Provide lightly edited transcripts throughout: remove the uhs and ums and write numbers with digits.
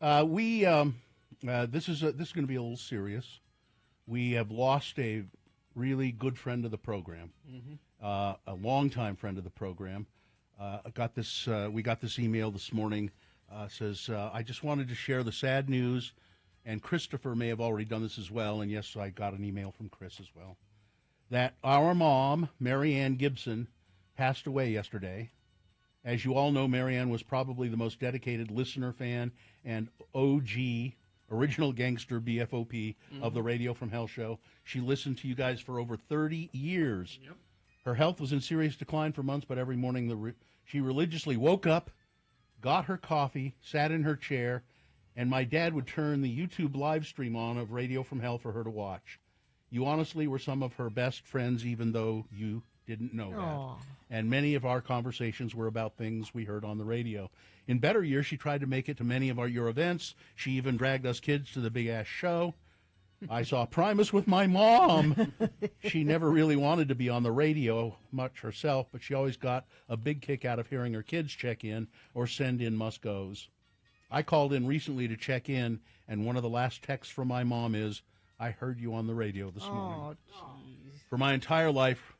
This is going to be a little serious. We have lost a really good friend of the program, a longtime friend of the program. We got this email this morning. Says, I just wanted to share the sad news, and Christopher may have already done this as well, and yes, I got an email from Chris as well, that our mom, Maryann Gibson, passed away yesterday. As you all know, Maryann was probably the most dedicated listener, fan, and OG, original gangster BFOP of the Radio from Hell show. She listened to you guys for over 30 years. Yep. Her health was in serious decline for months, but every morning she religiously woke up, got her coffee, sat in her chair, and my dad would turn the YouTube live stream on of Radio from Hell for her to watch. You honestly were some of her best friends, even though you didn't know that. And many of our conversations were about things we heard on the radio. In better years, she tried to make it to many of your events. She even dragged us kids to the big-ass show. I saw Primus with my mom. She never really wanted to be on the radio much herself, but she always got a big kick out of hearing her kids check in or send in must-goes. I called in recently to check in, and one of the last texts from my mom is, I heard you on the radio this morning. Jeez. For my entire life,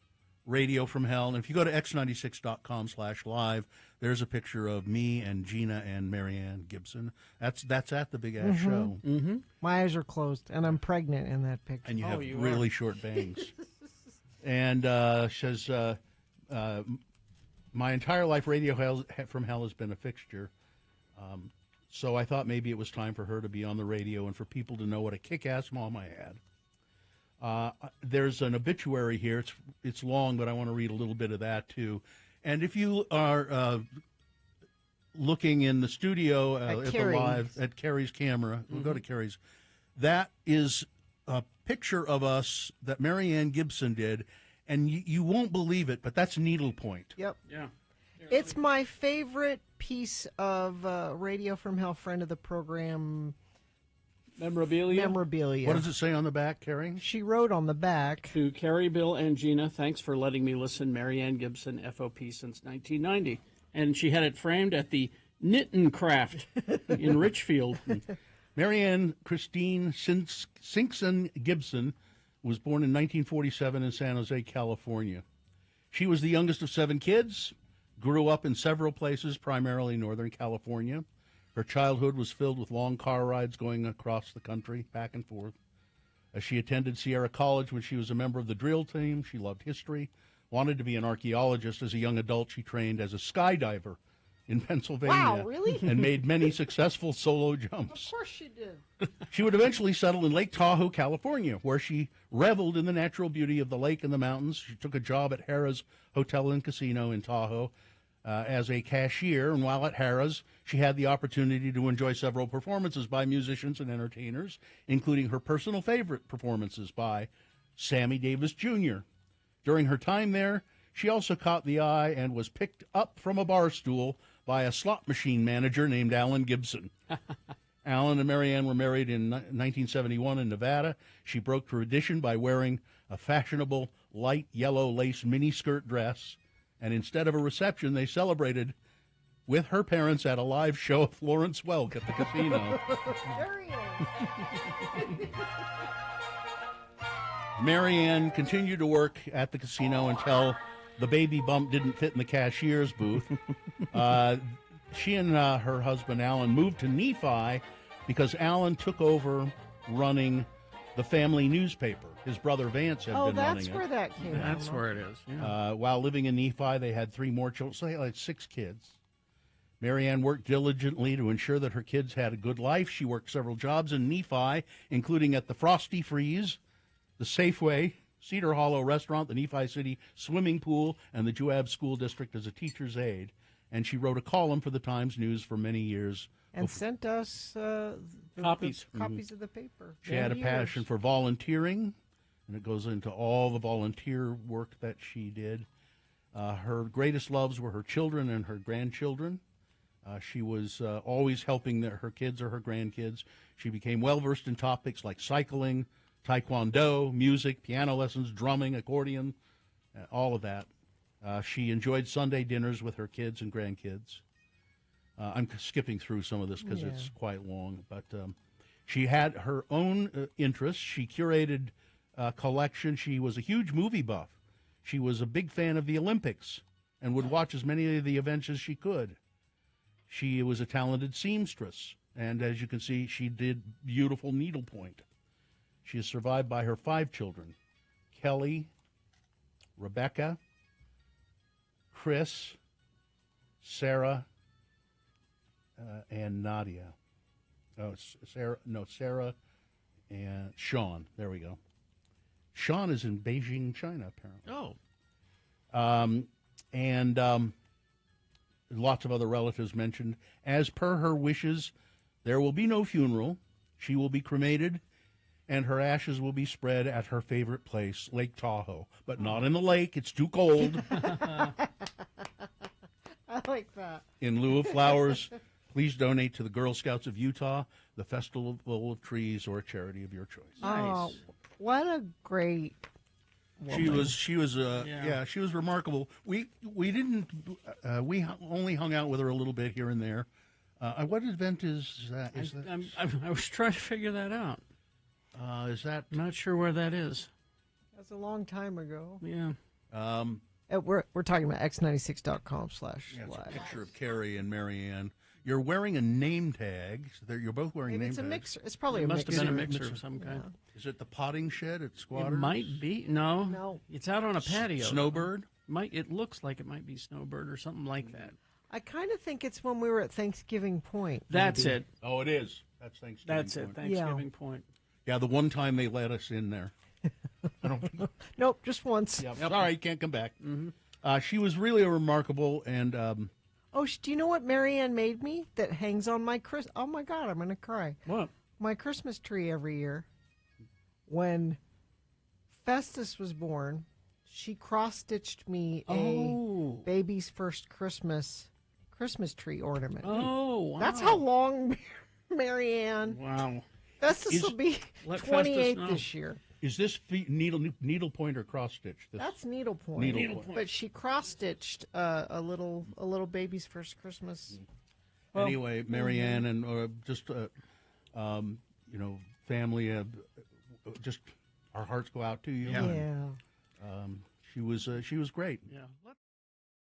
Radio from Hell. And if you go to x96.com/live, there's a picture of me and Gina and Maryann Gibson. That's at the Big Ass Show. Mm-hmm. My eyes are closed, and I'm pregnant in that picture. And you have really short bangs. And says, my entire life, Radio from Hell has been a fixture. So I thought maybe it was time for her to be on the radio and for people to know what a kick-ass mom I had. There's an obituary here. It's long, but I want to read a little bit of that, too. And if you are looking in the studio at Carrie's camera, we'll go to Carrie's. That is a picture of us that Maryann Gibson did, and you won't believe it, but that's needlepoint. Yep. Yeah. It's my favorite piece of Radio from Hell, friend of the program Memorabilia. What does it say on the back, Carrie? She wrote on the back. To Carrie, Bill, and Gina, thanks for letting me listen. Maryann Gibson, FOP since 1990. And she had it framed at the Knittin' Craft in Richfield. Maryann Christine Sinkson Gibson was born in 1947 in San Jose, California. She was the youngest of 7 kids, grew up in several places, primarily Northern California. Her childhood was filled with long car rides going across the country, back and forth. As she attended Sierra College when she was a member of the drill team, she loved history, wanted to be an archaeologist. As a young adult, she trained as a skydiver in Pennsylvania. Wow, really? And made many successful solo jumps. Of course she did. She would eventually settle in Lake Tahoe, California, where she reveled in the natural beauty of the lake and the mountains. She took a job at Harrah's Hotel and Casino in Tahoe as a cashier, and while at Harrah's, she had the opportunity to enjoy several performances by musicians and entertainers, including her personal favorite performances by Sammy Davis Jr. During her time there, she also caught the eye and was picked up from a bar stool by a slot machine manager named Alan Gibson. Alan and Maryann were married in 1971 in Nevada. She broke tradition by wearing a fashionable light yellow lace miniskirt dress, and instead of a reception, they celebrated with her parents at a live show of Florence Welk at the casino. Maryann continued to work at the casino until the baby bump didn't fit in the cashier's booth. She and her husband, Alan, moved to Nephi because Alan took over running the family newspaper. His brother Vance had been running it. Oh, that's where that came from. That's where it is. Yeah. While living in Nephi, they had 3 more children, so they had 6 kids. Maryann worked diligently to ensure that her kids had a good life. She worked several jobs in Nephi, including at the Frosty Freeze, the Safeway, Cedar Hollow Restaurant, the Nephi City Swimming Pool, and the Juab School District as a teacher's aide. And she wrote a column for the Times News for many years. And sent us copies of the paper. She had a passion for volunteering, and it goes into all the volunteer work that she did. Her greatest loves were her children and her grandchildren. She was always helping her kids or her grandkids. She became well-versed in topics like cycling, taekwondo, music, piano lessons, drumming, accordion, all of that. She enjoyed Sunday dinners with her kids and grandkids. I'm skipping through some of this because Yeah. it's quite long, but she had her own interests. She curated a collection. She was a huge movie buff. She was a big fan of the Olympics and would watch as many of the events as she could. She was a talented seamstress, and as you can see, she did beautiful needlepoint. She is survived by her 5 children, Kelly, Rebecca, Chris, Sarah, and Nadia. Oh, Sarah and Sean. There we go. Sean is in Beijing, China, apparently. Oh. And lots of other relatives mentioned. As per her wishes, there will be no funeral. She will be cremated, and her ashes will be spread at her favorite place, Lake Tahoe. But not in the lake. It's too cold. I like that. In lieu of flowers, please donate to the Girl Scouts of Utah, the Festival of Trees, or a charity of your choice. Oh, what a great woman. She was she was remarkable. We didn't we only hung out with her a little bit here and there. What event is that? I was trying to figure that out. Is that? I'm not sure where that is. That's a long time ago. Yeah. We're talking about x96.com/live. Yeah, it's a picture of Carrie and Mariann. You're wearing a name tag. So you're both wearing Maybe name it's tags. a mixer. It's probably It a must mixer. have been a mixer of some kind. Is it the potting shed at It Squatters? might be. No. No. It's out on a patio. Snowbird? It looks like it might be Snowbird or something like that. I kind of think it's when we were at Thanksgiving Point. That's maybe. it. Oh, it is. That's Thanksgiving. That's it. Point. Thanksgiving Point. Yeah, the one time they let us in there. Nope, just once. Yep. All right, can't come back. She was really remarkable, and Oh, do you know what Mariann made me that hangs on my Oh my God, I'm going to cry. What? My Christmas tree every year. When Festus was born, she cross-stitched me Oh. a baby's first Christmas tree ornament. Oh, wow. That's how long Mariann. Wow. Festus will be Let 28 Festus know. this year. is this needlepoint or cross stitch? That's needlepoint. Needlepoint. But she cross-stitched a little baby's first Christmas. Anyway, Mariann and family. Just our hearts go out to you. Yeah. Yeah. She was great. Yeah.